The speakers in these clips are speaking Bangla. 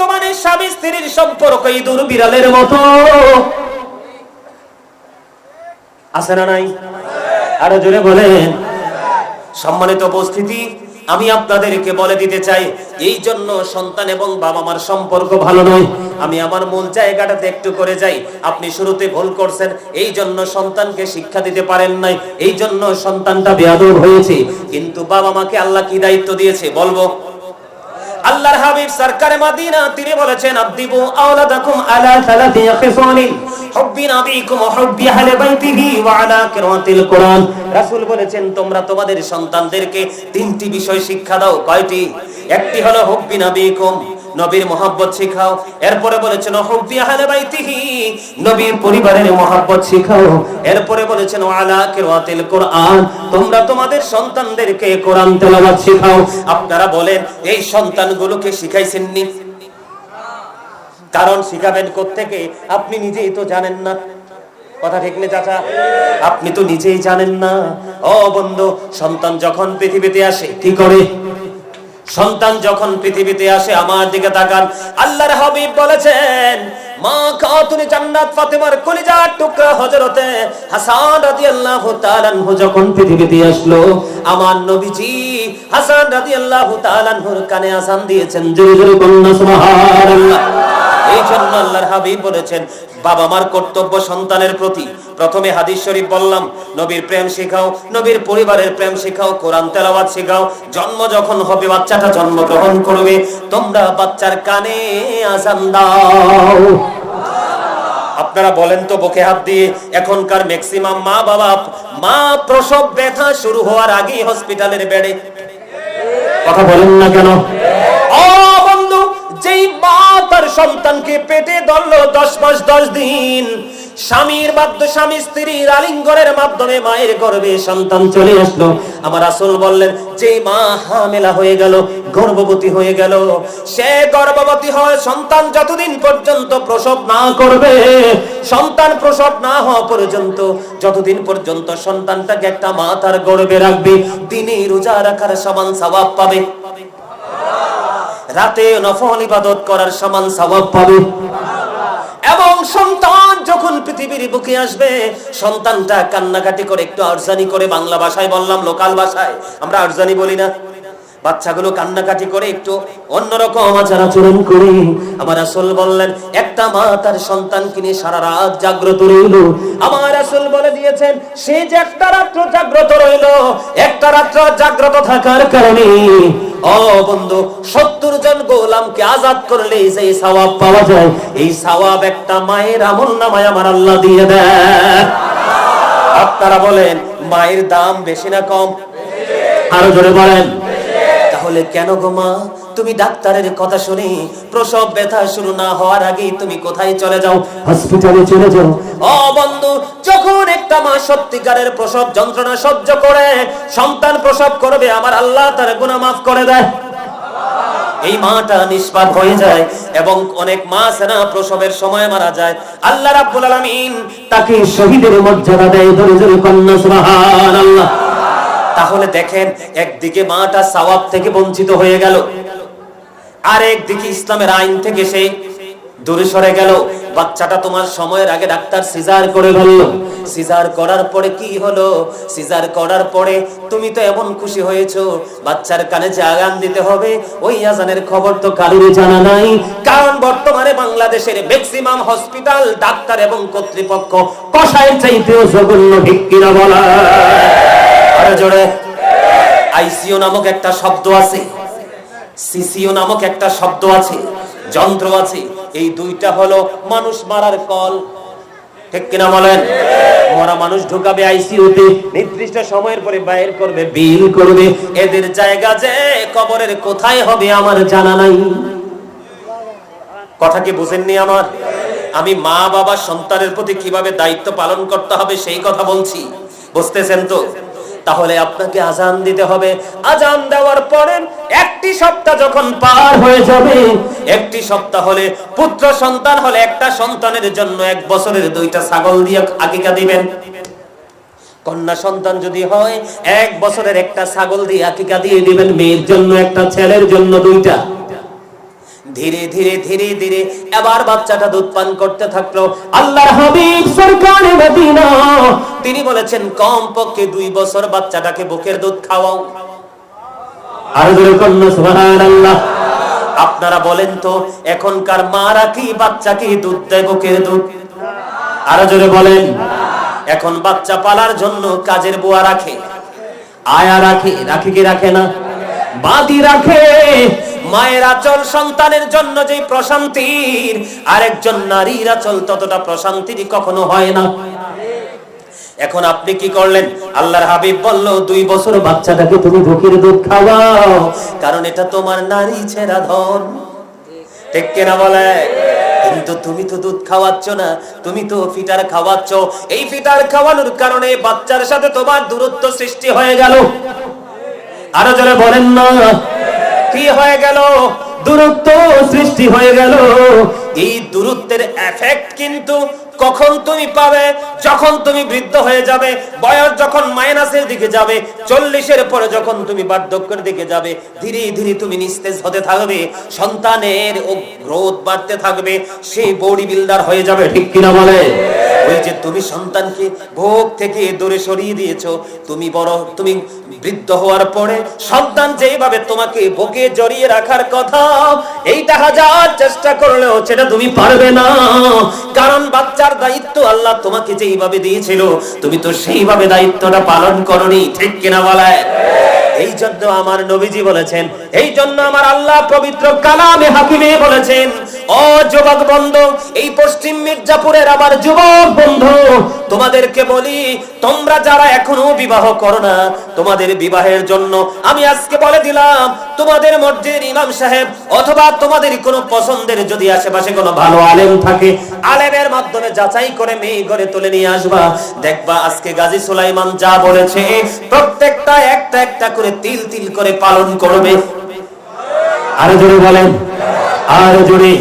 বর্তমানে স্বামী স্ত্রীর সম্পর্ক ইঁদুর বিড়ালের মতো, আছে না নাই? আরো জোরে বলেন। সম্মানিত উপস্থিতি, আমি আপনাদেরকে বলে দিতে চাই, এই জন্য সন্তান এবং বাবা মার সম্পর্ক ভালো নয়। আমি আমার মূল জায়গাটাতে একটু করে যাই। আপনি শুরুতে ভুল করছেন, এই জন্য সন্তানকে শিক্ষা দিতে পারেন নাই, এই জন্য সন্তানটা বেয়াদব হয়েছে। কিন্তু বাবা মাকে আল্লাহ কি দায়িত্ব দিয়েছে বলবো? আল্লাহর হাবিব সরকারে মদিনা তিনি বলেছেন, আদিবু আওলাদাকুম আলা সালাতি খিসালিন হুব্বি নাবিকুম ওয়া হুব্বি আহলি বাইতিহি ওয়া আলা কিরাতিল কোরআন। রাসূল বলেছেন, তোমরা তোমাদের সন্তানদেরকে তিনটি বিষয় শিক্ষা দাও। কয়টি? একটি হলো হুব্বি নাবিকুম, নবীর মহব্বত শিখাও। এরপরে বলেছেন হুব্বি আহলি বাইতিহি, নবীর পরিবারের মহব্বত শিখাও। এরপরে বলেছেন ওয়া আলা কিরাতিল কোরআন, তোমরা তোমাদের সন্তানদেরকে কোরআন তেলাওয়াত শিখাও। আপনারা বলেন, এই সন্তানগুলোকে শিখাইছেন নি? কারণ শিখাবেন কোত্থেকে? আপনি নিজেই তো জানেন না। কথা ঠিক না চাচা? আপনি তো নিজেই জানেন না। ও বন্ধু, সন্তান যখন পৃথিবীতে আসে কি করে? সন্তান যখন পৃথিবীতে আসে, আমার দিকে তাকান, আল্লাহর হাবিব বলেছেন, মা খাতুনে জান্নাত ফাতেমার কলিজার টুকরা হযরতে হাসান রাদিয়াল্লাহু তাআলা আনহু যখন পৃথিবীতে আসলো, আমার নবীজি হাসান রাদিয়াল্লাহু তাআলা আনহুর কানে আযান দিয়েছেন, জোরে জোরে বলুন সুবহানাল্লাহ। এই জন্য আল্লাহর হাবিব বলেছেন, বাবা মার কর্তব্য সন্তানের প্রতি। প্রথমে হাদিস শরীফ বললাম, নবীর প্রেম শেখাও, নবীর পরিবারের প্রেম শেখাও, কোরআন তেলাওয়াত শেখাও। জন্ম যখন হবে, বাচ্চাটা জন্মগ্রহণ করবে, তোমরা বাচ্চার কানে আযান দাও। আপনারা বলেন তো বুকে হাত দিয়ে, এখনকার ম্যাক্সিমাম মা বাবা, মা প্রসব ব্যথা শুরু হওয়ার আগেই হসপিটালের বেডে। কথা বলেন না কেন? ও বন্ধু, যেই মা তার সন্তানকে পেটে ধরলো 10 মাস 10 দিন, স্বামীর মাধ্যমে, স্বামী স্ত্রীর আলিঙ্গনের মাধ্যমে মায়ের গর্ভে সন্তান চলে আসলো, আমার রাসূল বললেন, যে মা হামেলা হয়ে গেল, গর্ভবতী হয়ে গেল, সে গর্ভবতী হয় সন্তান যতদিন পর্যন্ত প্রসব না করবে, সন্তান প্রসব না হওয়া পর্যন্ত, যতদিন পর্যন্ত সন্তানটাকে একটা মা তার গর্ভে রাখবে, দিনে রোজা রাখার সমান সওয়াব পাবে, রাতে নফল ইবাদত করার সমান সওয়াব পাবে। এবং সন্তান যখন পৃথিবীর বুকে আসবে, সন্তানটা কান্নাকাটি করে, একটু আরজানি করে, বাংলা ভাষায় বললাম, লোকাল ভাষায় আমরা আরজানি বলি না, বাচ্চাগুলো কান্নাকাটি করে, একটু অন্যরকম আচরণ করে। আমার রাসূল বললেন, একটা মা তার সন্তানকে নিয়ে সারা রাত জাগ্রত রইল। আমার রাসূল বলে দিয়েছেন, সে যে একটা রাত্র জাগ্রত রইল, একটা রাত্র জাগ্রত থাকার কারণে, ও বন্ধু, 70 জন গোলামকে আজাদ করলে যে সওয়াব পাওয়া যায়, এই সওয়াব একটা মায়ের আমলনামায় আমার আল্লাহ দিয়ে দেয়। আপনারা বলেন, মায়ের দাম বেশি না কম? আরো জোরে বলেন। তাহলে কেন গো মা, তুমি ডাক্তারের কথা শুনে প্রসব ব্যথা শুরু না হওয়ার আগেই তুমি কোথায় চলে যাও? হসপিটালে চলে যাও। ও বন্ধু, যখন একটা মা সত্যিকারের প্রসব যন্ত্রণা সহ্য করে সন্তান প্রসব করবে, আমার আল্লাহ তার গুনাহ মাফ করে দেয়। এই মাটা নিষ্পাপ হয়ে যায়, এবং অনেক মা সেনা প্রসবের সময় মারা যায়, আল্লাহ রাব্বুল আলামিন তাকে শহীদের মর্যাদা দেয়। জোরে জোরে কন্যা সুবহানাল্লাহ। তাহলে দেখেন, একদিকে মাটা সওয়াব থেকে বঞ্চিত হয়ে গেল, আর একদিকে ইসলামের আইন থেকে সে দূরে সরে গেল। বাচ্চাটা তোমার সময়ের আগে ডাক্তার সিজার করে ফেললো, সিজার করার পরে কি হলো? সিজার করার পরে তুমি তো এমন খুশি হয়েছো, বাচ্চার কানে যে আযান দিতে হবে, ওই আযানের খবর তো কারোর জানা নাই। কারণ বর্তমানে বাংলাদেশের ম্যাক্সিমাম হসপিটাল, ডাক্তার এবং কর্তৃপক্ষ কসাইয়ের চাইতেও জঘন্য, ঠিক কিনা বলা? আরে জোরে। আইসিইউ নামক একটা শব্দ আছে, সিসিইউ নামক একটা শব্দ আছে, যন্ত্র আছে। এই দুইটা হলো মানুষ মারার কল, ঠিক কিনা বলেন? মরা মানুষ ঢুকাবে আইসিইউতে, নির্দিষ্ট সময়ের পরে বাইর করবে, বিল করবে। এদের জায়গা যে কবরের কোথায় হবে আমার জানা নাই। কথা কি বুঝেননি আমার? আমি মা বাবা সন্তানের প্রতি কিভাবে দায়িত্ব পালন করতে হবে সেই কথা বলছি, বুঝতেছেন তো? তাহলে আপনাকে আযান দিতে হবে। আযান দেওয়ার পরে একটি সপ্তাহ যখন পার হয়ে যাবে, একটি সপ্তাহ হলে, পুত্র সন্তান হলে একটা সন্তানের জন্য 1 বছরের 2টা ছাগল দিয়ে আকিকা দিবেন। কন্যা সন্তান যদি হয় 1 বছরের একটা ছাগল দিয়ে আকিকা দিয়ে দিবেন, মেয়ের জন্য একটা, ছেলের জন্য 2টা। ধীরে ধীরে ধীরে ধীরে এবার বাচ্চাটা দুধ পান করতে থাকলো। আল্লাহর হাবিব সরকারে মদিনা তিনি বলেছেন কমপক্ষে 2 বছর বাচ্চাটাকে বুকের দুধ খাওয়াও। আর জোরে কন্যা সুবহানাল্লাহ। আপনারা বলেন তো এখনকার মারা কি বাচ্চাকে দুধ দেয় বুকের দুধ? আর জোরে বলেন। এখন বাচ্চা পালার জন্য কাজের বুয়া রাখে, আয়া রাখে, রাখে কি রাখে না? বাদি রাখে। মায়ের আঁচল সন্তানের জন্য যে প্রশান্তির, আরেকজন নারীর আঁচল ততটা প্রশান্তির কখনো হয় না। এখন আপনি কি করলেন? আল্লাহর হাবিব বলল 2 বছর বাচ্চাটাকে তুমি বুকের দুধ খাওয়াও, কারণ এটা তোমার নারী ছেঁড়া ধন। ঠিক কিনা বলে? কিন্তু তুমি তো দুধ খাওয়াচ্ছ না, তুমি তো ফিটার খাওয়াচ্ছ। এই ফিটার খাওয়ানোর কারণে বাচ্চার সাথে তোমার দূরত্ব সৃষ্টি হয়ে গেল। আরো জোরে বলেন না, কি হয়ে গেল? দূরত্ব সৃষ্টি হয়ে গেল। এই দূরত্বের এফেক্ট কিন্তু কখন তুমি পাবে? যখন তুমি বৃদ্ধ হয়ে যাবে, বয়স যখন মাইনাসের দিকে যাবে, 40-এর পরে যখন তুমি বার্ধক্যের দিকে যাবে, ধীরে ধীরে তুমি নিস্তেজ হতে থাকবে, সন্তানের গ্রোথ বাড়তে থাকবে, সে বডি বিল্ডার হয়ে যাবে। ঠিক কিনা বলে? ওই যে তুমি সন্তানকে ভোগ থেকে দূরে সরিয়ে দিয়েছো, তুমি বৃদ্ধ হওয়ার পরে সন্তান যেভাবে তোমাকে বুকে জড়িয়ে রাখার কথা, এইটা হাজার চেষ্টা করলেও সেটা তুমি পারবে না। কারণ বাচ্চার দায়িত্ব আল্লাহ তোমাকে যেইভাবে দিয়েছিল, তুমি তো সেইভাবে দায়িত্বটা পালন করনি। ঠিক কিনা বলে? এই জন্য আমার নবীজি বলেছেন, এই জন্য আমার আল্লাহ পবিত্র কালামে হাকিমে বলেছেন, ও যুবক বন্ধু, এই পশ্চিম মির্জাপুরের আমার যুবক বন্ধু, তোমাদেরকে বলি, তোমরা যারা এখনো বিবাহ করো না, তোমাদের বিবাহের জন্য আমি আজকে বলে দিলাম, তোমাদের মসজিদের ইমাম সাহেব অথবা তোমাদের কোনো পছন্দের যদি আশেপাশে কোনো ভালো আলেম থাকে, আলেমের মাধ্যমে যাচাই করে মেয়ে ঘরে তুলে নিয়ে আসবা। দেখবা আজকে গাজী সুলাইমান যা বলেছে প্রত্যেকটা একটা একটা করে তিল তিল করে পালন করবে। আরো জোরে বলেন, আরো জোরে।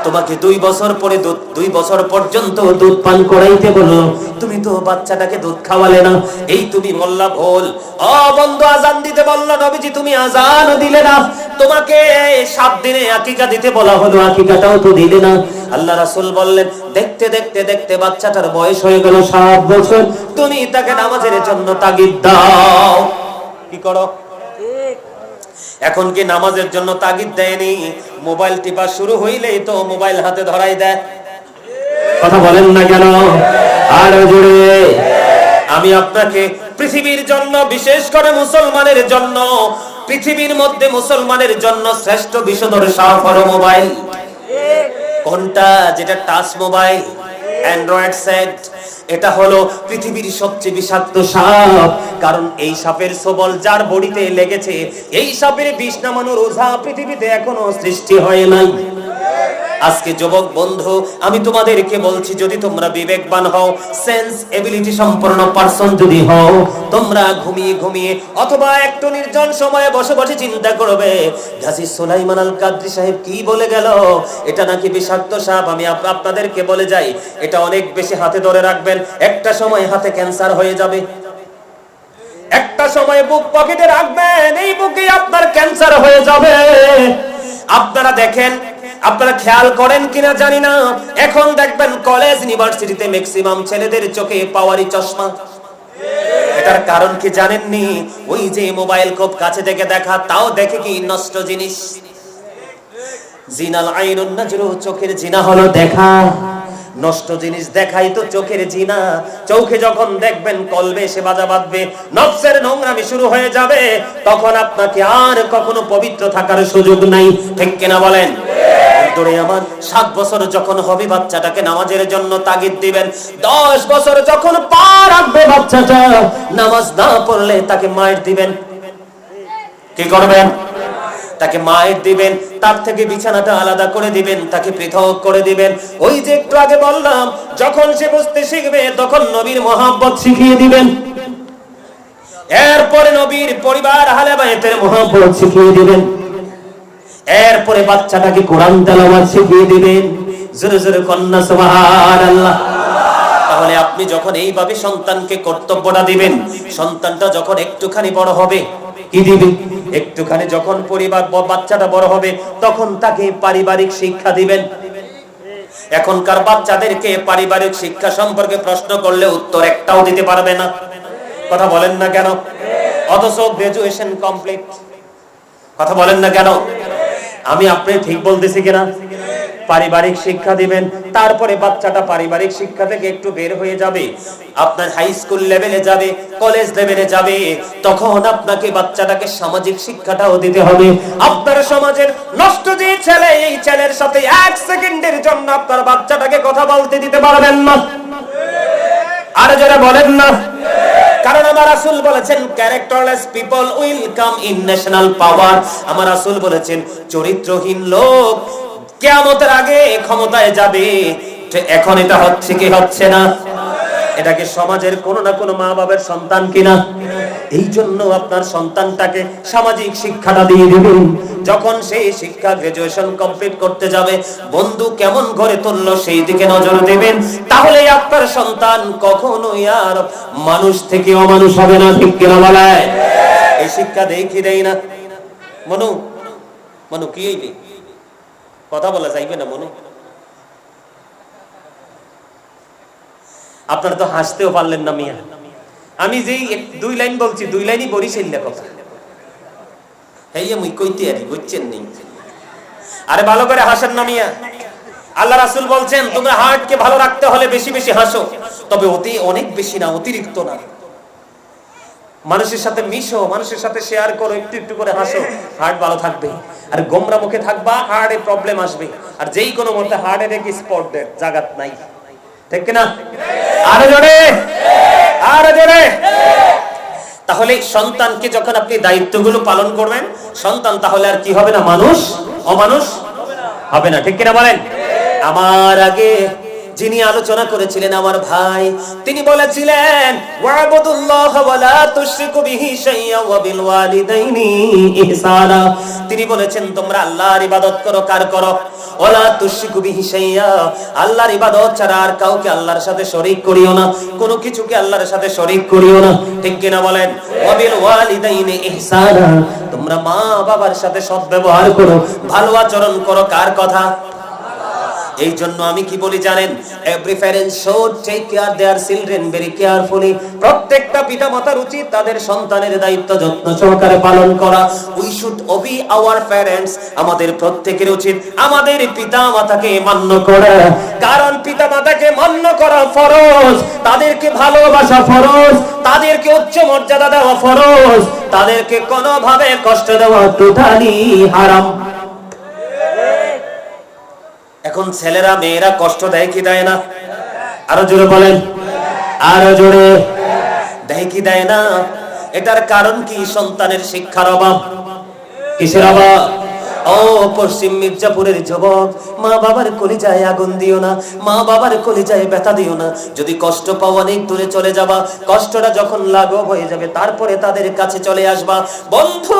তোমাকে 2 বছর পরে 2 বছর পর্যন্ত দুধ পান করাইতে বললো, তুমি তো বাচ্চাটাকে দুধ খাওয়ালে না। এই তুমি বললা ভুল। ও বন্ধু, আজান দিতে বললো নবীজি, তুমি আজানও দিলে না। তোমাকে 7 দিনে আকিকা দিতে বলা হলো, আকিকাটাও তো দিলে না। আল্লাহ রাসূল বললেন, দেখতে দেখতে দেখতে বাচ্চাটার বয়স হয়ে গেল 7 বছর, তুমি তাকে নামাজের জন্য তাগিদ দাও। কি করো? এখন কি নামাজের জন্য তাগিদ দেয়নি? মোবাইল টিপা শুরু হইলেই তো মোবাইল হাতে ধরাই দেয়। কথা বলেন না কেন? আর জোরে। আমি আপনাকে পৃথিবীর জন্য, বিশেষ করে মুসলমানের জন্য, পৃথিবীর মধ্যে মুসলমানের জন্য শ্রেষ্ঠ বিষধর সাপ হলো মোবাইল। কোনটা? যেটা টাচ মোবাইল, অ্যান্ড্রয়েড সেট। এটা হলো পৃথিবীর সবচেয়ে বিষাক্ত সাপ। কারণ এই সাপের ছোবল যার বডিতে লেগেছে, এই সাপের বিষ নামানোর ওঝা পৃথিবীতে এখনো সৃষ্টি হয় নাই। আজকে যুবক বন্ধু, আমি তোমাদেরকে বলছি, যদি তোমরা বিবেকবান হও, সেন্স এবিলিটি সম্পন্ন পারসন যদি হও, তোমরা ঘুমিয়ে ঘুমিয়ে অথবা একটু নির্জন সময়ে বসে বসে চিন্তা করবে, গাজী সুলাইমান আল কাদরী সাহেব কি বলে গেল, এটা নাকি বিষাক্ত সাপ। আমি আপনাদেরকে বলে যাই, এটা অনেক বেশি হাতে ধরে রাখবেন, একটা সময় হাতে ক্যান্সার হয়ে যাবে। একটা সময় বুক পকেটে রাখবেন, এই বুকে আপনার ক্যান্সার হয়ে যাবে। আপনারা দেখেন, আপনারা খেয়াল করেন কিনা জানি না, এখন দেখবেন কলেজ ইউনিভার্সিটিতে ম্যাক্সিমাম ছেলেদের চোখে পাওয়ারি চশমা। এটার কারণ কি জানেননি? ওই যে মোবাইল খুব কাছে থেকে দেখা, তাও দেখে কি নষ্ট জিনিস। জিনাল আইনুন নাজরু, চোখের জিনা হলো দেখা। নষ্ট জিনিস দেখাই তো চোখের জিনা। চোখে যখন দেখবেন কলবে এসে বাজা বাঁধবে, নফসের নোংরামি শুরু হয়ে যাবে, তখন আপনাকে আর কখনো পবিত্র থাকার সুযোগ নাই। ঠিক কিনা বলেন? দূরে আমার 7 বছর যখন হবে, বাচ্চাটাকে নামাজের জন্য তাগিদ দিবেন। 10 বছর যখন পা রাখবে বাচ্চাটা, নামাজ না পড়লে তাকে মায়ের দিবেন। কি করবেন? তাকে মায়ের দিবেন, তার থেকে বিছানাটা আলাদা করে দিবেন, তাকে পৃথক করে দিবেন। ওই যে একটু আগে বললাম, যখন সে বুঝতে শিখবে তখন নবীর মহব্বত শিখিয়ে দিবেন। এরপরে নবীর পরিবার আহলে বাইতের মহব্বত শিখিয়ে দিবেন। এরপরে বাচ্চাটাকে কোরআন তেলাওয়াত শিখিয়ে দিবেন। জোরে জোরে কন্যা সুবহানাল্লাহ। তাহলে আপনি যখন এইভাবে সন্তানকে কর্তব্যটা দিবেন, সন্তানটা যখন একটুখানি বড় হবে, কি দিবে? একটুখানি যখন পরিবার বাচ্চাটা বড় হবে তখন তাকে পারিবারিক শিক্ষা দিবেন। এখনকার বাচ্চাদেরকে পারিবারিক শিক্ষা সম্পর্কে প্রশ্ন করলে উত্তর একটাও দিতে পারবে না। কথা বলেন না কেন? অথচ গ্রাজুয়েশন কমপ্লিট। কথা বলেন না কেন? আমি আপনি ঠিক বলতেছি কিনা? পারিবারিক শিক্ষা দিবেন, তারপরে বাচ্চাটা পারিবারিক শিক্ষা থেকে একটু বের হয়ে যাবে, আপনার হাই স্কুল লেভেলে যাবে, কলেজ লেভেলে যাবে, তখন আপনাকে বাচ্চাটাকে সামাজিক শিক্ষাটাও দিতে হবে। আপনার সমাজের নষ্ট যে ছেলে, এই ছেলের সাথে এক সেকেন্ডের জন্য আপনার বাচ্চাটাকে কথা বলতে দিতে পারবেন না। আর যারা বলেন না, কারণ আমার রাসূল বলেছেন characterless people will come in national power. আমার রাসূল বলেছেন চরিত্রহীন লোক কিয়ামতের আগে ক্ষমতায় যাবে। এখন এটা হচ্ছে কি হচ্ছে না? এটাকে সমাজের কোনো না কোনো মা বাবার সন্তান কিনা? এই জন্য আপনার সন্তানটাকে সামাজিক শিক্ষাটা দিয়ে দিবেন। যখন সেই শিক্ষা গ্রাজুয়েশন কমপ্লিট করতে যাবে, বন্ধু কেমন ঘরে তুললো সেই দিকে নজর দেবেন। তাহলে আপনার সন্তান কখনোই আর মানুষ থেকে অমানুষ হবে না। ঠিক কিনা বলায়? এই শিক্ষা দেই কি দেই না? মনু মনু কি হইবে? কথা বলা যাইবে না মনু? আপনারা তো হাসতেও পারলেন না মিয়া। আমি যেই দুই লাইন বলছি, দুই লাইনই বরিশাইল্লা কথা। হেইয়া মুই কইতে আরি, বুঝছেন নি? আরে ভালো করে হাসেন না মিয়া। আল্লাহ রাসূল বলছেন তোমরা হার্টকে ভালো রাখতে হলে বেশি বেশি হাসো, তবে অতি অনেক বেশি না, অতিরিক্ত না। মানুষের সাথে মিশো, মানুষের সাথে শেয়ার করো, একটু একটু করে হাসো, হার্ট ভালো থাকবে। আর গোমরা মুখে থাকবা, হার্টে প্রবলেম আসবে। আর যেই কোনো মুহূর্তে হার্টের এক স্পট ডেড, জাগাত নাই। ঠিক কিনা? আরো জোরে, আরো জোরে। তাহলে সন্তানকে যখন আপনি দায়িত্বগুলো পালন করবেন, সন্তান তাহলে আর কি হবে না? মানুষ, অমানুষ হবে না। ঠিক কিনা বলেন? আমার আগে যিনি আলোচনা করেছিলেন আমার ভাই, তিনি বলেছিলেন ওয়াবুদুল্লাহ ওয়া লা তুশরিকু বিহি শাইয়্যা ওয়া বিল ওয়ালিদাইনি ইহসানা। তিনি বলেছেন তোমরা আল্লাহর ইবাদত করো। কার করো? ওয়া লা তুশরিকু বিহি শাইয়্যা, আল্লাহর ইবাদত ছাড়া আর কাউকে আল্লাহর সাথে শরীক করিও না, কোনো কিছুকে আল্লাহর সাথে শরীক করিও না। ঠিক কিনা বলেন? ওয়া বিল ওয়ালিদাইনি ইহসানা, তোমরা মা বাবার সাথে সদ্ব্যবহার করো, ভালো আচরণ করো। কার কথা? এই জন্য আমি কি বলি জানেন? Every parent should take care their children very carefully. প্রত্যেকটা পিতামাতার উচিত তাদের সন্তানের দায়িত্ব যত্ন সহকারে পালন করা। We should Obi our parents, আমাদের প্রত্যেকের উচিত আমাদের পিতামাতাকে মান্য করা। কারণ পিতামাতাকে মান্য করা ফরজ, তাদেরকে ভালোবাসা ফরজ, তাদেরকে উচ্চ মর্যাদা দেওয়া ফরজ, তাদেরকে কোনোভাবে কষ্ট দেওয়া টোটালি হারাম। এখন ছেলেরা মেয়েরা কষ্ট দেয় কি দেয় না? আরো জোরে বলেন, আরো জোরে। দেয় কি দেয় না? এটার কারণ কি? সন্তানের শিক্ষার অভাব। কিসের অভাব? ও পশ্চিম মির্জাপুরের যুবক, মা বাবার কলিজায় আগুন দিও না, মা বাবার কলিজায় ব্যথা দিও না। যদি কষ্ট পাও অনেক দূরে চলে যাবা, কষ্টটা যখন লাঘব হয়ে যাবে তারপরে তাদের কাছে চলে আসবা। বন্ধু,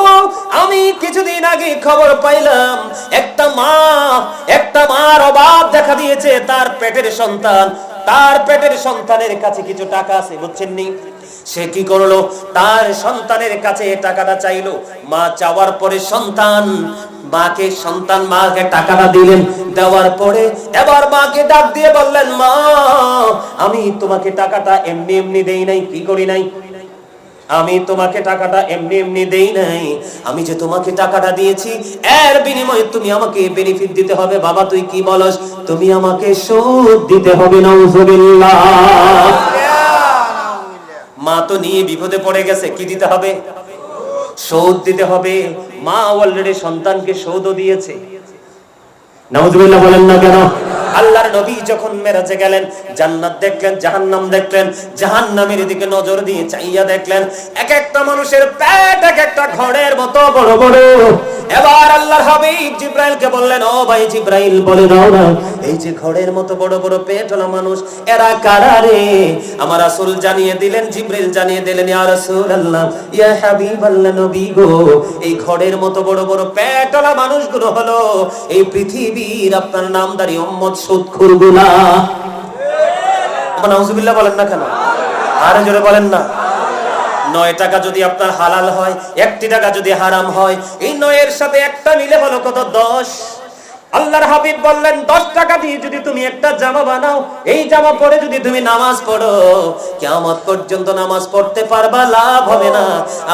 আমি কিছুদিন আগে খবর পাইলাম একটা মার অভাব দেখা দিয়েছে। তার পেটের সন্তানের কাছে কিছু টাকা আছে, বুঝছেন নি? সে কি করলো? তার সন্তানের কাছে টাকাটা চাইলো। মা চাওয়ার পরে মাকে টাকাটা দিলেন। দেওয়ার পরে এবার মাকে ডাক দিয়ে বললেন, মা আমি তোমাকে টাকাটা এমনি এমনি দেই নাই। কি করি নাই? আমি তোমাকে টাকাটা এমনি এমনি দেই নাই। আমি যে তোমাকে টাকাটা দিয়েছি এর বিনিময়ে তুমি আমাকে বেনিফিট দিতে হবে। বাবা তুই কি বলস? তুমি আমাকে সুদ দিতে হবে। নাউজুবিল্লাহ। মা তো নিয়ে বিপদে পড়ে গেছে। কি দিতে হবে? সুদ দিতে হবে। মা অলরেডি সন্তানকে সুদও দিয়েছে। নাউজুবিল্লাহ বলেন না কেন? আল্লাহর নবী যখন মেরাজে গেলেন, জান্নাত দেখলেন, জাহান্নাম দেখলেন। জাহান্নামের দিকে নজর দিয়ে চাইয়া দেখলেন এক একটা মানুষের পেট এক একটা ঘড়ের মতো বড় বড়। এবার আল্লাহর হাবিব জিবরাইলকে বললেন, ও ভাই জিবরাইল বলে দাও না, এই যে ঘড়ের মতো বড় বড় পেটওয়ালা মানুষ এরা কারা রে? আমার রাসূল জানিয়ে দিলেন, জিবরাইল জানিয়ে দিলেন, ইয়া রাসূলুল্লাহ, ইয়া হাবিবাল্লাহ, নবী গো, এই ঘড়ের মতো বড় বড় পেটওয়ালা মানুষগুলো হলো এই পৃথিবীর আপনার নামদারি উম্মত সুদখোরগুলা। নাউজুবিল্লাহ বলেন না কেন? আরে জোরে বলেন না। 9 টাকা যদি আপনার হালাল হয়, 1 টাকা যদি হারাম হয়, এই 9 এর সাথে একটা মিলে হলো কত? 10। আল্লাহর হাবিব বললেন 10 টাকা দিয়ে যদি তুমি একটা জামা বানাও, এই জামা পরে যদি তুমি নামাজ পড়ো, কিয়ামত পর্যন্ত নামাজ পড়তে পারবা, লাভ হবে না,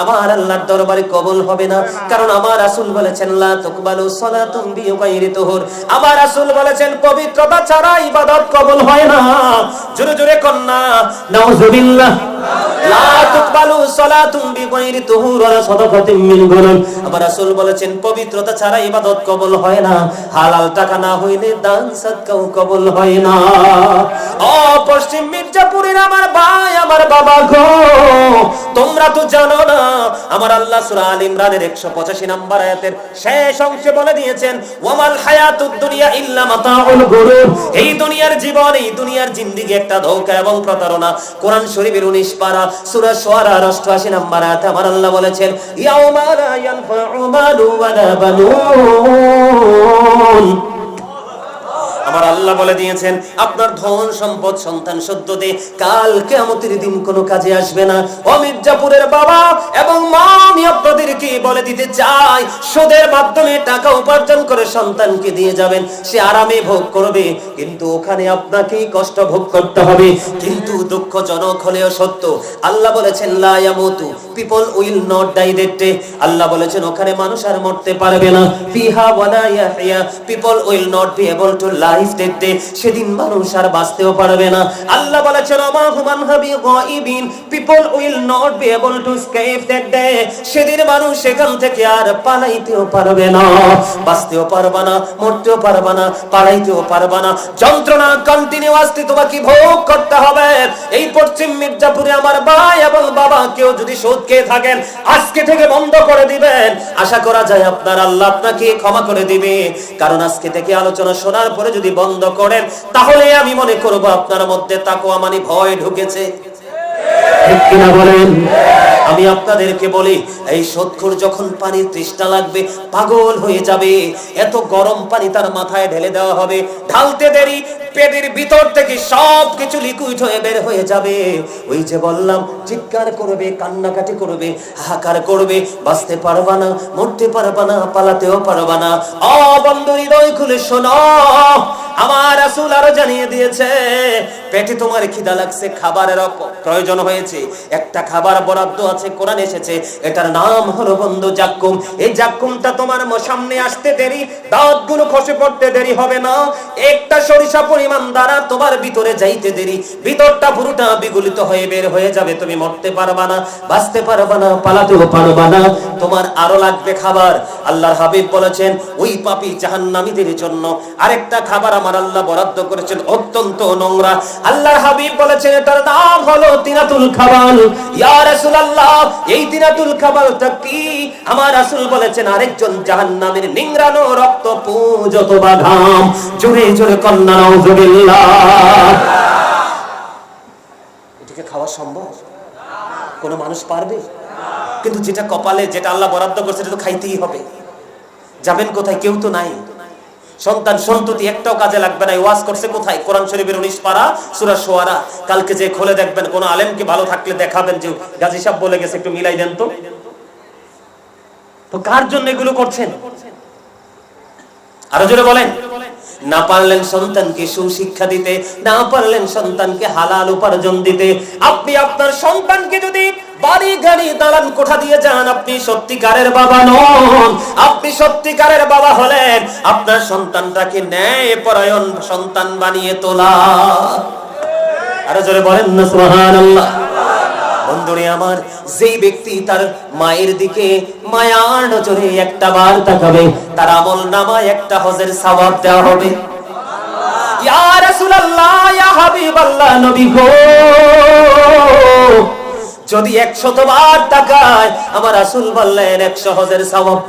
আমার আল্লাহর দরবারে কবুল হবে না। কারণ আমার রাসূল বলেছেন লা তুকবালু সালাতুন বিগাইরি তুহুর, আমার রাসূল বলেছেন পবিত্রতা ছাড়া ইবাদত কবুল হয় না। জোরে জোরে কন্না নাউযুবিল্লাহ। লা তুকবালু সালাতুন বিগাইরি তুহুর ওয়া সাদাকাতুম মিন গুনাহ, আমার রাসূল বলেছেন পবিত্রতা ছাড়া ইবাদত কবুল হয় না, হালাল টাকা না হইলে দান সাদকাও কবুল হয় না। ও পশ্চিম মির্জাপুরের আমার ভাই, আমার বাবা গো, তোমরা তো জানো না, আমার আল্লাহ সূরা আল ইমরানের 185 নম্বর আয়াতের শেষ অংশে বলে দিয়েছেন ওয়ামাল হায়াতুদ দুনিয়া ইল্লা মাতাউল গুরুর, এই দুনিয়ার জীবন, এই দুনিয়ার জিন্দেগি একটা ধোঁকা এবং প্রতারণা। কোরআন শরীফের 19 পারা সূরা শুআরার 88 নম্বর আয়াতে আমার আল্লাহ বলেছেন ইয়াউমা লা ইয়ানফাউ মালু ওয়ালা বানুন, আমার আল্লাহ বলে দিয়েছেন আপনার ধন সম্পদ সন্তান সন্ততি কাল কিয়ামতের দিন কোনো কাজে আসবে না। ও মির্জাপুরের বাবা এবং মা, আমি আপনাদেরকে বলে দিতে চাই, সুদের মাধ্যমে টাকা উপার্জন করে সন্তানকে দিয়ে যাবেন, সে আরামে ভোগ করবে, কিন্তু ওখানে আপনাকে কষ্ট ভোগ করতে হবে। কিন্তু দুঃখজনক হলেও সত্য, আল্লাহ বলেছেন লা ইয়ামুতু, people will not die that day, আল্লাহ বলেছেন ওখানে মানুষ আর মরতে পারবে না। ফিহা ওয়ালা ইয়াহইয়া, people will not be able to life that day, সেদিন মানুষ আর বাঁচতেও পারবে না। আল্লাহ বলেছেন ওমা হুমান হাবি গায়িবিন, people will not be able to escape that day, সেদিন মানুষ সেখান থেকে আর পালাইতেও পারবে না, বাঁচতেও পারবে না, মরতেও পারবে না, পালাইতেও পারবে না, যন্ত্রণা কন্টিনিউয়াসলি তোমাকে ভোগ করতে হবে। এই পশ্চিম মির্জাপুরে আমার ভাই এবং বাবা, কেউ যদি সুদ খেয়ে থাকেন আজকে থেকে বন্ধ করে দিবেন, আশা করা যায় আপনার আল্লাহ আপনাকে ক্ষমা করে দিবে। কারণ আজকে থেকে আলোচনা শোনার পরে যদি বন্ধ করেন, তাহলে আমি মনে করব আপনার মধ্যে তাকওয়া মানে ভয় ঢুকেছে। ঠিক কিনা বলেন? আমি আপনাদেরকে বলি, এই সুদখোর যখন পানির তৃষ্ণা লাগবে, পাগল হয়ে যাবে, এত গরম পানি তার মাথায় ঢেলে দেওয়া হবে, ঢালতে দেরি পেটের ভিতর থেকে সব কিছু লিকুইড হয়ে বের হয়ে যাবে। ওই যে বললাম, চিৎকার করবে, কান্নাকাটি করবে, হাহাকার করবে, বাঁচতে পারবা না, মরতে পারবা না, পালাতেও পারবা না। ও বন্ধু, হৃদয় খুলে শোনো, আমার রাসূল আরো জানিয়ে দিয়েছে, পেটে তোমার খিদা লাগছে, খাবারের প্রয়োজন হয়েছে, একটা খাবার বরাদ্দ আছে, কোরআন এসেছে, এটার নাম হলো বন্ধু জাক্কুম। এই জাক্কুমটা তোমার সামনে আসতে দেরি, দাঁতগুলো খসে পড়তে দেরি হবে না, একটা সরিষা পরিমাণ দ্বারা তোমার ভিতরে যাইতে দেরি, ভিতরটা পুরোটা বিগলিত হয়ে বের হয়ে যাবে, তুমি মরতে পারবা না, বাঁচতে পারবা না, পালাতেও পারবা না, তোমার আরো লাগবে খাবার। আল্লাহর হাবিব বলেছেন ওই পাপী জাহান্নামীদের জন্য আরেকটা খাবার আমার আল্লাহ বরাদ্দ করেছেন, অত্যন্ত নোংরা। আল্লাহর হাবিব বলেছেন এটার নাম হলো তিনাতুল খাবাল। ইয়া রাসূলুল্লাহ, এই তিনাতুল খাবালটা কি? আমার রাসূল বলেছেন আরেকজন জাহান্নামের নিংড়ানো রক্ত পুঁজ অথবা ঘাম। জোরে জোরে কন্না নাউযুবিল্লাহ। এটাকে খাওয়া সম্ভব? কোন মানুষ পারবে? কিন্তু যেটা কপালে, যেটা আল্লাহ বরাদ্দ করছে, সেটা তো খাইতেই হবে। যাবেন কোথায়? কেউ তো নাই, সন্তান সন্ততি একটাও কাজে লাগবে না। ওয়াজ করছে কোথায়? কোরআন শরীফের 19 পারা সূরা শুআরা। কালকে যে খুলে দেখবেন, কোন আলেমকে ভালো থাকলে দেখাবেন যে গাজী সাহেব বলে গেছে, একটু মিলাই দেন তো। তো কার জন্য এগুলো করছেন? আরো জোরে বলেন। না পারলেন সন্তানকে সুশিক্ষা দিতে, না পারলেন সন্তানকে হালাল উপার্জন দিতে, আপনি আপনার সন্তানকে যদি বাড়ি গাড়ি দালান কোঠা দিয়ে যান, আপনি সত্যিকারের বাবা নন। আপনি সত্যিকারের বাবা হলেন আপনার সন্তানটাকে ন্যায় পরায়ণ সন্তান বানিয়ে তোলা। আরো জোরে বলেন না সুবহানাল্লাহ। বন্ধুরে আমার, যেই ব্যক্তি তার মায়ের দিকে মায়ার নজরে একটা বার তাকাবে, তার আমল নামায় একটা হজের সওয়াব দেওয়া হবে। ইয়া রাসূলুল্লাহ, ইয়া হাবিবাল্লাহ, নবী গো, যদি 100 বার তাকায়, আমার রাসূল বললেন 100 হজের সওয়াব।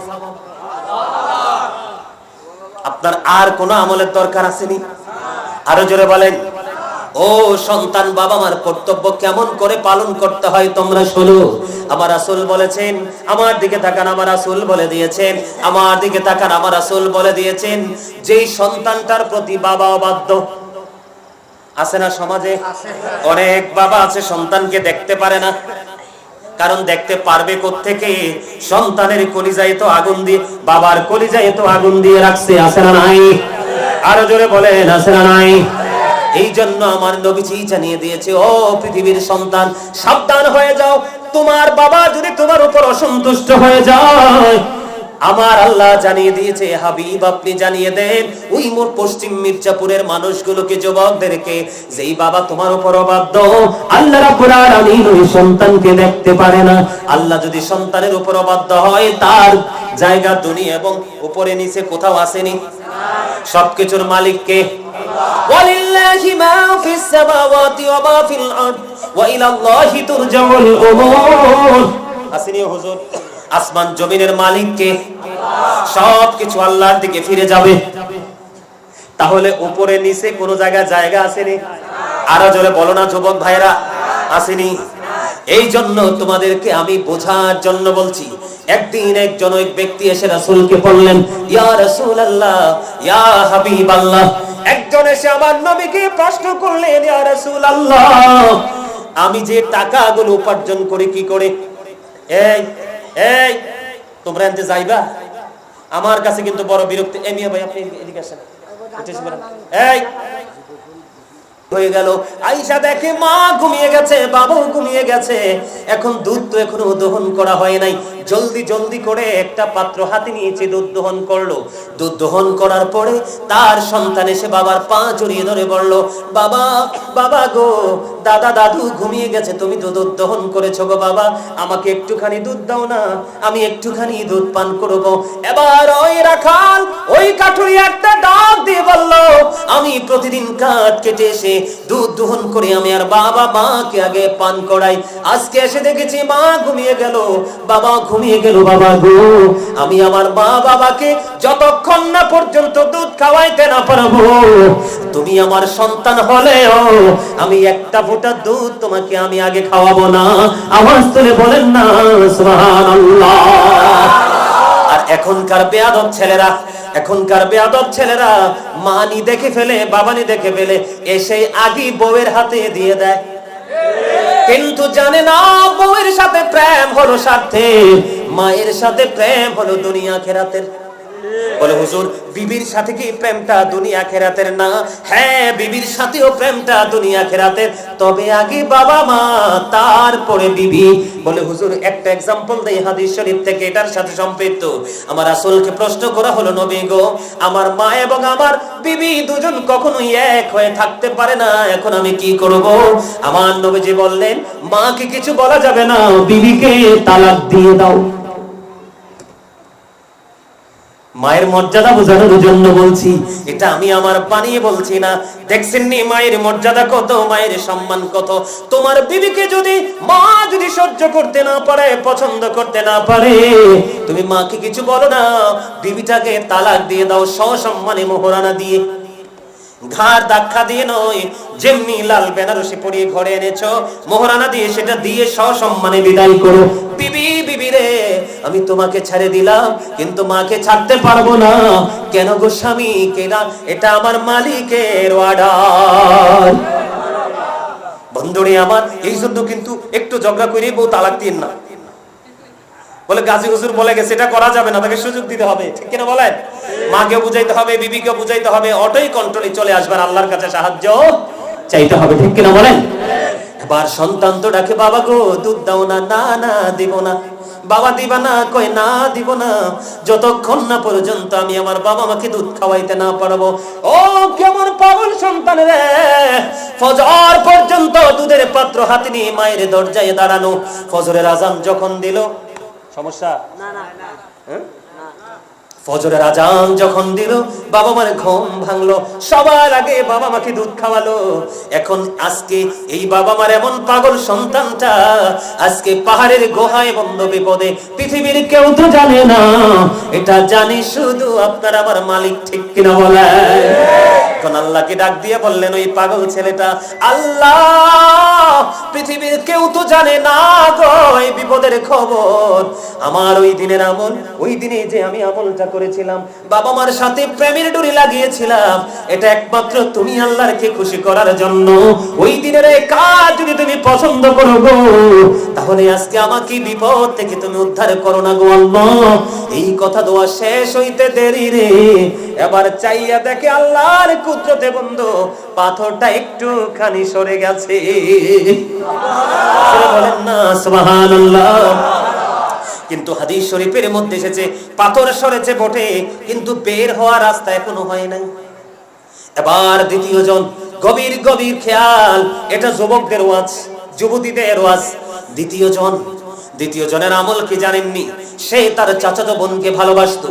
আপনার আর কোন আমলের দরকার আসেনি? আরো জোরে বলেন। ও সন্তান, বাবা মার কর্তব্য কেমন করে পালন করতে হয় তোমরা শোনো। আমার রাসূল বলেছেন, আমার দিকে তাকান, আমার রাসূল বলে দিয়েছেন, আমার দিকে তাকান, আমার রাসূল বলে দিয়েছেন, যেই সন্তানটার প্রতি বাবা অবাধ্য আছে না সমাজে? অনেক বাবা আছে সন্তানকে দেখতে পারে না, কারণ দেখতে পারবে কোত্থেকে? সন্তানের কলিজায় তো আগুন দিয়ে, বাবার কলিজায় তো আগুন দিয়ে রাখছে, আছে না নাই? আরো জোরে বলেন, আছে না নাই? এই জন্য আমার নবীজি জানিয়ে দিয়েছে, ও পৃথিবীর সন্তান, সাবধান হয়ে যাও। তোমার বাবা যদি তোমার উপর অসন্তুষ্ট হয়ে যায়, আমার আল্লাহ জানিয়ে দিয়েছে, হাবিব আপনি জানিয়ে দেন ওই পশ্চিম মির্জাপুরের মানুষগুলোকে, যুবকদেরকে, যেই বাবা তোমার উপর অবাধ্য, আল্লাহ রাব্বুল আলামিন ওই সন্তানকে দেখতে পারে না। আল্লাহ যদি সন্তানের উপর অবাধ্য হয়, তার জায়গা দুনিয়া এবং উপরে নিচে কোথাও আসেনি? সবকিছুর মালিক কে? ওয়ালিল্লাহি মা ফিস সামাওয়াতি ওয়া মা ফিল আরদ ওয়া ইলাল্লাহি তুরজাউল উমুর। আসেনি হুজুর? আসমান জমিনের মালিক কে? সবকিছু আল্লাহর দিকে ফিরে যাবে। তাহলে উপরে নিচে কোন জায়গা আসেনি? আরো জোরে বলো না যুবক ভাইরা, আসেনি? এই জন্য তোমাদেরকে আমি বোঝার জন্য বলছি। একদিন একজন ওই ব্যক্তি এসে রাসূলকে বললেন, ইয়া রাসূলুল্লাহ, ইয়া হাবিবাল্লাহ। একজন এসে আমার নবীকে প্রশ্ন করলেন, ইয়া রাসূলুল্লাহ, আমি যে টাকাগুলো উপার্জন করি কি করে? এই এই তোমরা এনতে যাইবা? আমার কাছে কিন্তু বড় বিরক্তি। এই মিয়া ভাই, আপনি এদিকে আসেন। এই হয়ে গেল, আয়েশা দেখে মা ঘুমিয়ে গেছে, বাবাও ঘুমিয়ে গেছে, এখন দুধ তো এখনো দহন করা হয় নাই। জলদি জলদি করে একটা পাত্র হাতে নিয়েছে, দুধ দহন করলো। দুধ দহন করার পরে তার সন্তান এসে বাবার পা জড়িয়ে ধরে বলল, বাবা, বাবা গো, দাদা দাদু ঘুমিয়ে গেছে, তুমি তো দুধ দহন করেছো গো বাবা, আমাকে একটুখানি দুধ দাও না, আমি একটুখানি দুধ পান করবো। এবার ওই রাখাল, ওই কাঠুরি একটা ডাক দিয়ে বলল, আমি প্রতিদিন কাঠ কেটে এসে দুধ দহন করে আমি আর বাবা মাকে আগে পান করাই। আজকে এসে দেখেছি মা ঘুমিয়ে গেল, বাবা ঘুমিয়ে গেল। বাবা গো, আমি আমার মা বাবাকে যতক্ষণ না পর্যন্ত দুধ খাওয়াইতে না পারবো, তুমি আমার সন্তান হলেও আমি একটা ফোঁটা দুধ তোমাকে আমি আগে খাওয়াবো না। আওয়াজ তুলে বলেন না সুবহানাল্লাহ। আর এখনকার বেয়াদব ছেলেরা মানি দেখে ফেলে, বাবানি দেখে ফেলে, এসে আগে বউয়ের হাতে দিয়ে দেয়, কিন্তু জানে না বউয়ের সাথে প্রেম হলো স্বার্থের, মায়ের সাথে প্রেম হলো দুনিয়া আখিরাতের। বলে হুজুর, বিবির সাথে কি প্রেমটা দুনিয়া আখিরাতের না? হ্যাঁ, বিবির সাথেও প্রেমটা দুনিয়া আখিরাতের, তবে আগে বাবা মা, তারপরে বিবি। বলে হুজুর, একটা एग्जांपल দেই হাদিস শরীফ থেকে, এটার সাথে সম্পৃক্ত। আমার রাসূলকে প্রশ্ন করা হলো, নবী গো, আমার মা এবং আমার বিবি দুজন কখনোই এক হয়ে থাকতে পারে না, এখন আমি কি করব? আমার নবীজি বললেন, মাকে কিছু বলা যাবে না, বিবিকে তালাক দিয়ে দাও। মায়ের মর্যাদা বোঝানোর জন্য বলছি, এটা আমি আমার বানিয়ে বলছি না। দেখছেন নি মায়ের মর্যাদা কত, মায়ের সম্মান কত। তোমার বিবিকে যদি মা যদি সহ্য করতে না পারে, পছন্দ করতে না পারে, তুমি মাকে কিছু বলো না, বিবিটাকে তালাক দিয়ে দাও, সসম্মানে মোহরানা দিয়ে, ঘাড় ধাক্কা দিয়ে নয়, যেমনি লাল বেনারসি পরিয়ে ঘরে এনেছো, মোহরানা দিয়ে সেটা দিয়ে সসম্মানে বিদায় করো। বিবি রে, আমি তোমাকে ছেড়ে দিলাম, কিন্তু মাকে ছাড়তে পারবো না। কেন গো স্বামী? কেনা, এটা আমার মালিকের অর্ডার। বন্ধুরে আমার, এই জন্য কিন্তু একটু ঝগড়া করে বউ তালাক দিন না। বলে গাজী হুজুর বলে গেছে, এটা করা যাবে না, তাকে সুযোগ দিতে হবে, ঠিক কিনা বলেন? মাকে বুঝাইতে হবে, বিবিকে বুঝাইতে হবে, অটোই কন্ট্রোলে চলে আসবেন, আল্লাহর কাছে সাহায্য চাইতে হবে, ঠিক কিনা বলেন? এবার সন্তান তো ডাকে, বাবা গো, দুধ দাও না। না না, দিব না। বাবা দিবা না? কই না, দিব না, যতক্ষণ না পর্যন্ত আমি আমার বাবা মাকে দুধ খাওয়াইতে না পারবো। ও কেমন পাগল সন্তান রে, ফজর পর্যন্ত দুধের পাত্র হাতে নিয়ে মায়ের দরজায় দাঁড়ানো। ফজরের আজান যখন দিল, সমস্যা না না, ফজরের আজান যখন দিল, বাবা মার ঘুম ভাঙলো, সবার আগে বাবা মাকে দুধ খাওয়ালো। এখন আজকে এই বাবা মার এমন পাগল সন্তানটা আজকে পাহাড়ের গুহায় বন্ধ বিপদে, পৃথিবীর কেউ তো জানে না, এটা জানি শুধু আপনার আমার মালিক, ঠিক কিনা বলেন? এখন আল্লাহকে ডাক দিয়ে বললেন, ওই পাগল ছেলেটা, আল্লাহ পৃথিবীর কেউ তো জানে না গো এই বিপদের খবর, আমার ওই দিনের আমল, ওই দিনে যে আমি আমলটা করেছিলাম, বাবা মার সাথে প্রেমের ডোরি লাগিয়েছিলাম, এটা একমাত্র তুমি আল্লাহকে খুশি করার জন্য। ওই দিনের এই কাজ যদি তুমি পছন্দ করো গো, তাহলে আজকে আমাকে বিপদ থেকে তুমি উদ্ধার করো না গো আল্লাহ। এই কথা দোয়া শেষ হইতে দেরি রে, এবার চাইয়া দেখে আল্লাহর কুদরতে বন্ধু পাথরটা একটুখানি সরে গেছে। বলেন না সুবহানাল্লাহ। কিন্তু হাদিস শরীফের মধ্যে এসেছে পাথর সরেছে বটে, কিন্তু বের হওয়ার রাস্তা এখনো হয় নাই। এবার দ্বিতীয় জন, গভীর গভীর খেয়াল, এটা যুবকদের ওয়াজ, যুবতীদের ওয়াজ। দ্বিতীয় জনের আমল কি জানেননি? সে তার চাচাতো বোনকে ভালোবাসতো,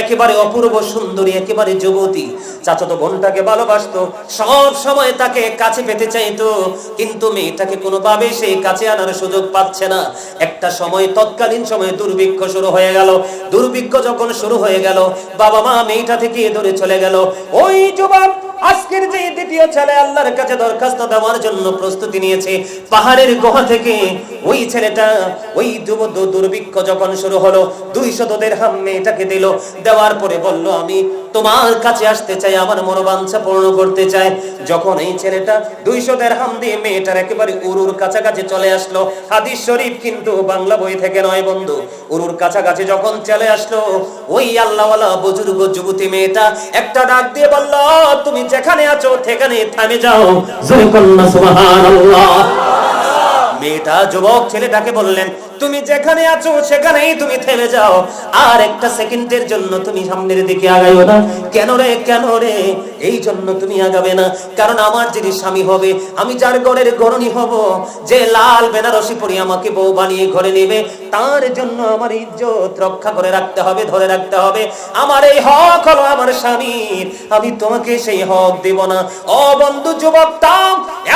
একেবারে অপূর্ব সুন্দরী, একেবারে যুবতী চাচাতো বোনটাকে ভালোবাসতো, সব সময় তাকে কাছে পেতে চাইতো, কিন্তু মেয়েটাকে কোনোভাবে সেই কাছে আনার সুযোগ পাচ্ছে না। একটা সময়, তৎকালীন সময়ে দুর্ভিক্ষ শুরু হয়ে গেল। দুর্ভিক্ষ যখন শুরু হয়ে গেল, বাবা মা মেয়েটা থেকে দূরে চলে গেল। ওই যুবক আজকের যে দ্বিতীয় ছেলে আল্লাহর কাছে দরখাস্ত দেওয়ার জন্য প্রস্তুতি নিয়েছে, পাহাড়ের গুহা থেকে ওই ছেলেটা, ওই দুর্ভিক্ষ যখন শুরু হলো, 200 দিরহাম মেয়েটাকে দিল। দেওয়ার পরে বলল, আমি তোমার কাছে আসতে চাই, আমার মনোবাঞ্ছা পূর্ণ করতে চাই। যখন এই ছেলেটা 200 দিরহাম দিয়ে মেয়েটার একেবারে উরুর কাছাকাছি চলে আসলো, হাদিস শরীফ কিন্তু বাংলা বই থেকে নয় বন্ধু, উরুর কাছাকাছি যখন চলে আসলো, ওই আল্লাহওয়ালা বুজুর্গ যুবতী মেয়েটা একটা ডাক দিয়ে বলল, তুমি যেখানে আছো সেখানে থামে যাও, জোরে কন্না সুবহানাল্লাহ। মেয়েটা যুবক ছেলেটাকে বললেন, তুমি যেখানে আছো সেখানেই তুমি থেমে যাও, আর একটা সেকেন্ডের জন্য তুমি সামনের দিকে আগাইও না। কেন রে? এই জন্য তুমি আগাবে না, কারণ আমার যিনি স্বামী হবে, আমি যার ঘরের গরণী হব, যে লাল বেনারসি পরে আমাকে বউ বানিয়ে ঘরে নেবে, তার জন্য আমার ইজ্জত রক্ষা করে রাখতে হবে, ধরে রাখতে হবে। আমার এই হক হলো আমার স্বামীর, আমি তোমাকে সেই হক দেব না। ও বন্ধু যুবকটা,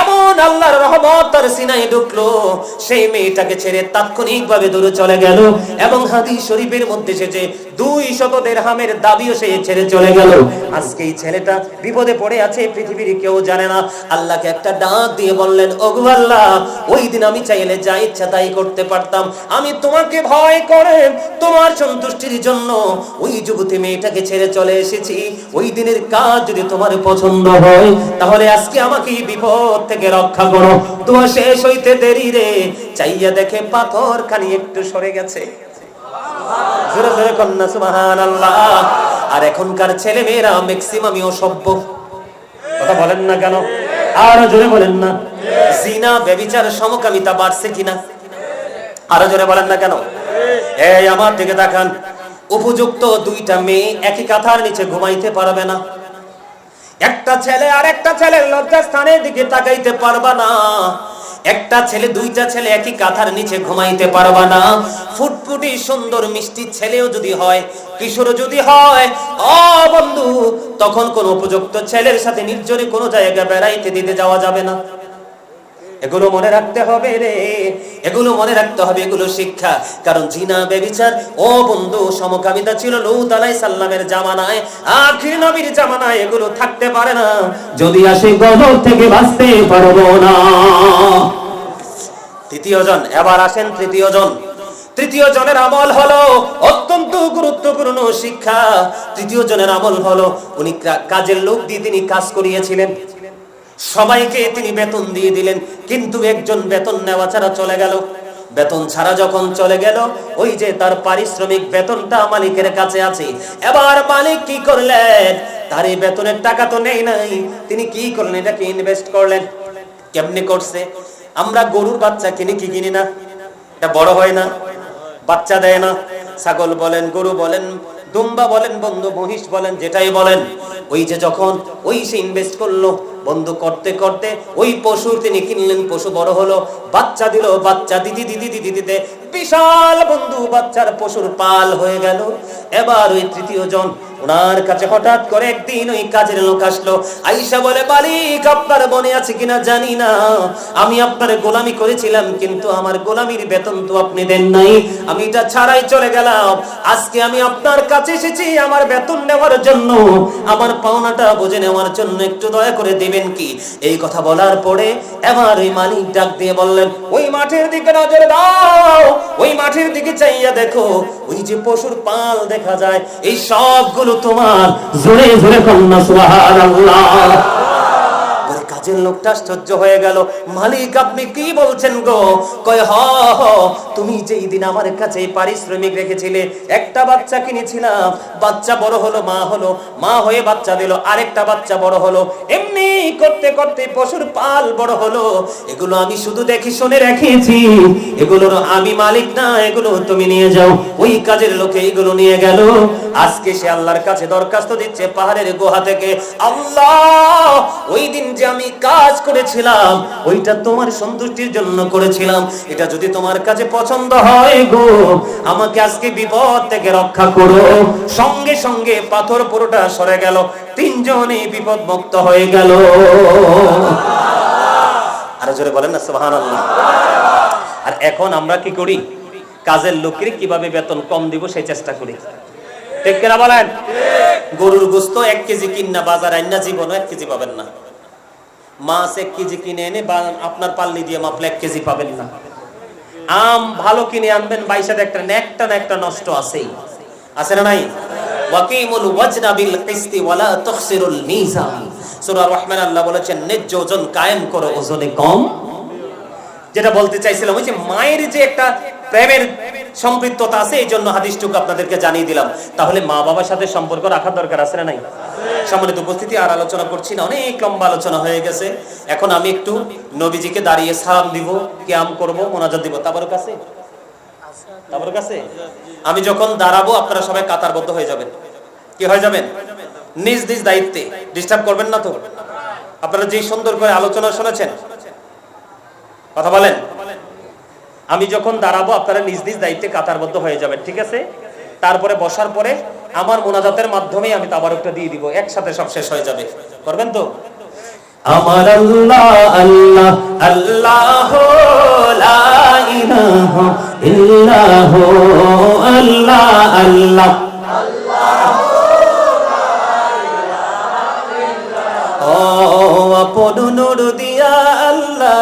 এমন আল্লাহর রহমত তার সিনায় ঢুকলো, সেই মেয়েটাকে ছেড়ে তাৎক্ষণিকভাবে দূরে চলে গেল। এবং হাদিস শরীফের মধ্যে এসেছে 200 দিরহামের দাবিও সে ছেড়ে চলে গেল। আজকে এই ছেলেটা বিপদে পড়ে আছে, পৃথিবীর কেউ জানে না। আল্লাহকে একটা ডাক দিয়ে বললেন, ওগো আল্লাহ, ওই দিন আমি চাইলে যা ইচ্ছা তাই করতে পারতাম, আমি তোমাকে ভয় করে তোমার সন্তুষ্টির জন্য ওই যুবতী মেয়েটাকে ছেড়ে চলে এসেছি। ওই দিনের কাজ যদি তোমার পছন্দ হয়, তাহলে আজকে আমাকে বিপদ থেকে রক্ষা করো। দোয়া শেষ হইতে দেরি রে, চাইয়া দেখে পাথর খানি একটু সরে গেছে। জোরে জোরে কন্না সুবহানাল্লাহ। আর এখনকার ছেলে মেয়েরা ম্যাক্সিমামই অসভ্য, কথা বলেন না কেন? আরো জোরে বলেন না। জিনা ব্যভিচার সমকামিতা বাড়ছে কিনা? আরো জোরে বলেন না কেন? এই আমার দিকে তাকান, উপযুক্ত দুইটা মেয়ে একই কাঁথার নিচে ঘুমাইতে পারবে না। একটা ছেলে আর একটা ছেলের লজ্জাস্থানের দিকে তাকাইতে পারবা না। একটা ছেলে, দুইটা ছেলে একই কাঁথার নিচে ঘুমাইতে পারবা না। ফুটফুটি সুন্দর মিষ্টি ছেলেও যদি হয়, কিশোর যদি হয়, ও বন্ধু, তখন কোন উপযুক্ত ছেলের সাথে নির্জনে কোনো জায়গা বেড়াইতে দিতে যাওয়া যাবে না। এগুলো মনে রাখতে হবে রে, এগুলো মনে রাখতে হবে, এগুলো শিক্ষা। কারণ জিনা ব্যভিচার, ও বন্ধু, সমকামিতা ছিল লূত আলাইহিস সালামের জামানায়, আখির নবীর জামানায় এগুলো থাকতে পারে না। যদি আসে গজব থেকে বাঁচতে পারবো না। তৃতীয় জন, এবার আসেন তৃতীয় জন। তৃতীয় জনের আমল হলো অত্যন্ত গুরুত্বপূর্ণ শিক্ষা। তৃতীয় জনের আমল হলো, উনি কাজের লোক দিয়ে তিনি কাজ করিয়েছিলেন, সবাইকে তিনি বেতন দিয়ে দিলেন, কিন্তু একজন বেতন নেওয়া ছাড়া চলে গেল। বেতন ছাড়া যখন চলে গেল, ওই যে তার পারিশ্রমিক বেতনটা মালিকের কাছে আছে। এবার মালিক কি করলেন? তার এই বেতনের টাকা তো নেই নাই, তিনি কি করলেন? এটাকে ইনভেস্ট করলেন। কেমনে করছে? আমরা গরুর বাচ্চা কিনি কি কিনি না? এটা বড় হয় না, বাচ্চা দেয় না। ছাগল বলেন, গরু বলেন, দুম্বা বলেন বন্ধু, মহিষ বলেন, যেটাই বলেন, ওই যে যখন ওই সে ইনভেস্ট করলো, বন্ধু করতে করতে ওই পশু তিনি কিনলেন, পশু বড় হলো, বাচ্চা দিল, বাচ্চা দিতে বিশাল বন্ধু বাচ্চার পশুর পাল হয়ে গেল। এবার ওই তৃতীয় জন ওনার কাছে হঠাৎ করে একদিন ওই কাজের লোক আসলো, আয়েশা বলে, মালিক আপনার মনে আছে কিনা জানি না, আমি আপনার গোলামি করেছিলাম, কিন্তু আমার গোলামির বেতন তো আপনি দেন নাই, আমি এটা ছাড়াই চলে গেলাম, আজকে আমি আপনার কাছে এসেছি আমার বেতন নেওয়ার জন্য, আমার পাওনাটা বুঝে নেওয়ার জন্য একটু দয়া করে দিবেন কি? এই কথা বলার পরে এবার ওই মালিক ডাক দিয়ে বললেন, ওই মাঠের দিকে নজর দাও, ওই মাঠের দিকে চাইয়া দেখো, ওই যে পশুর পাল দেখা যায়, এই সবগুলো তোমার। জোরে জোরে কন্যা সুবহানাল্লাহ। কাজের লোকটা আশ্চর্য হয়ে গেল, মালিক আপনি কি বলছেন গো? কয় হ, তুমি যেই দিন আমার কাছে পারিশ্রমিক রেখেছিলে, একটা বাচ্চা কিনেছিলাম, বাচ্চা বড় হলো, মা হয়ে বাচ্চা দিল, আরেকটা বাচ্চা বড় হলো, এমনি করতে করতে পশুর পাল বড় হলো, এগুলো আমি শুধু দেখি শুনে রেখেছি, এগুলোর আমি মালিক না, এগুলো তুমি নিয়ে যাও। ওই কাজের লোকে এগুলো নিয়ে গেল। আজকে সে আল্লাহর কাছে দরখাস্ত দিচ্ছে পাহাড়ের গুহা থেকে, আল্লাহ ওই দিন যে আমি কাজ করেছিলাম ওইটা তোমার সন্তুষ্টির জন্য করেছিলাম, এটা যদি তোমার কাছে পছন্দ হয় গো, আমাকে আজকে বিপদ থেকে রক্ষা করো। সঙ্গে সঙ্গে পাথর পুরোটা সরে গেল, তিনজনই বিপদ মুক্ত হয়ে গেল। আরো জোরে বলেন না সুবহানাল্লাহ। আর এখন আমরা কি করি? কাজের লোকের কিভাবে বেতন কম দিব সেই চেষ্টা করি, ঠিক কিনা বলেন? গরুর গোস্ত 1 কেজি কিনা বাজার আইনা জীবনও 1 কেজি পাবেন না। মাছ 1 কেজি কিনে এনে আপনার পাল্লি দিয়ে মাপলে 1 কেজি পাবেন না। আম ভালো কিনে আনবেন, বাইশাতে একটা না একটা নষ্ট আছেই, আছে না নাই? ওয়াকিমুল ওয়াজনা বিল কিসতি ওয়ালা তুখসিরুল মিজান। সূরা রহমান আল্লাহ বলেছেন, ন্যায্য ওজন কায়েম করো, ওজনে কম। যেটা বলতে চাইছিলাম, ওই যে মায়ের যে একটা প্রেমের সম্পৃক্ততা আছে, এই জন্য হাদিসটুকু আপনাদেরকে জানিয়ে দিলাম। তাহলে মা বাবার সাথে সম্পর্ক রাখার দরকার আছে না নাই? সম্মানিত উপস্থিতি, আর আলোচনা করছি না, অনেক লম্বা আলোচনা হয়ে গেছে। এখন আমি একটু নবীজিকে দাঁড়িয়ে সালাম দিব, কিয়াম করব, মোনাজাত দিব। তাবারক আছে? আমি যখন দাঁড়াবো আপনারা সবাই কাতারবদ্ধ হয়ে যাবেন। কি হয়ে যাবেন? নিজ নিজ দায়িত্বে, ডিস্টার্ব করবেন না তো। আপনারা যে সুন্দর করে আলোচনা শুনেছেন, কথা বলেন। আমি যখন দাঁড়াবো আপনারা নিজ নিজ দায়িত্বে কাতারবদ্ধ হয়ে যাবেন, ঠিক আছে? তারপরে বসার পরে আমার মোনাজাতের মাধ্যমে আমি তাবারকটা দিয়ে দিব, একসাথে সব শেষ হয়ে যাবে। করবেন তো? আমার আল্লাহ আল্লাহ আল্লাহ লা ইলাহা ইল্লাহ আল্লাহ আল্লাহ আপন নূর দিয়া আল্লাহ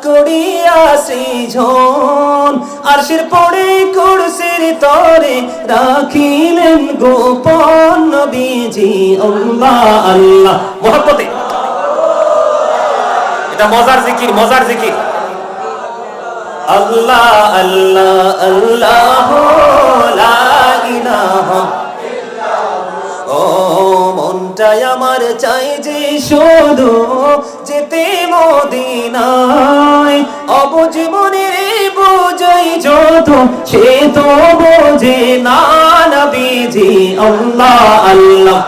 করিয়া সৃজন, আরশের পরে কুরসির তরে রাখিলেন গোপন নবীজি। আল্লাহ আল্লাহ মহব্বতে, এটা মজার জিকির। আল্লাহ আল্লাহ আল্লাহ লা ইলাহা ও মনটাই আমার চাই যে শুধু যেতে মদিনায়, অবজীবনের বোঝাই যত সে তো বোঝে না নবীজি। আল্লাহ আল্লাহ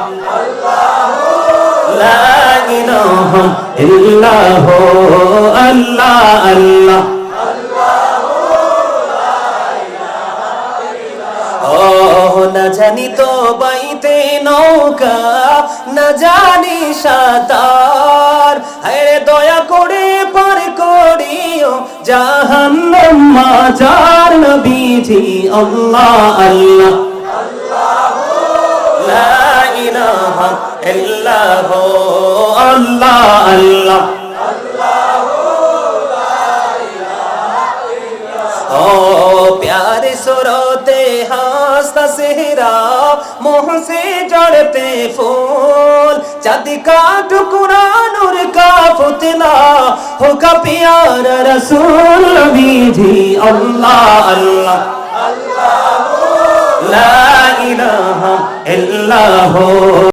লা ইলাহা ইল্লাল্লাহ আল্লাহ আল্লাহ না জানি তো বাইতে নৌকা, না জানি সাঁতার, হায়রে দয়া করে পার করিও জাহান্নাম মাঝার নবীজি। আল্লাহ আল্লাহ লা ইলাহা ইল্লাল্লাহ আল্লাহ আল্লাহ ओ प्यारे सुरोते हंसता सेहरा, मोह से जड़ते फूल, चांदी का टुकड़ा नूर का पुतला, होगा प्यारा रसूल नबीजी। अल्लाह अल्लाह ला इलाहा इल्लल्लाह।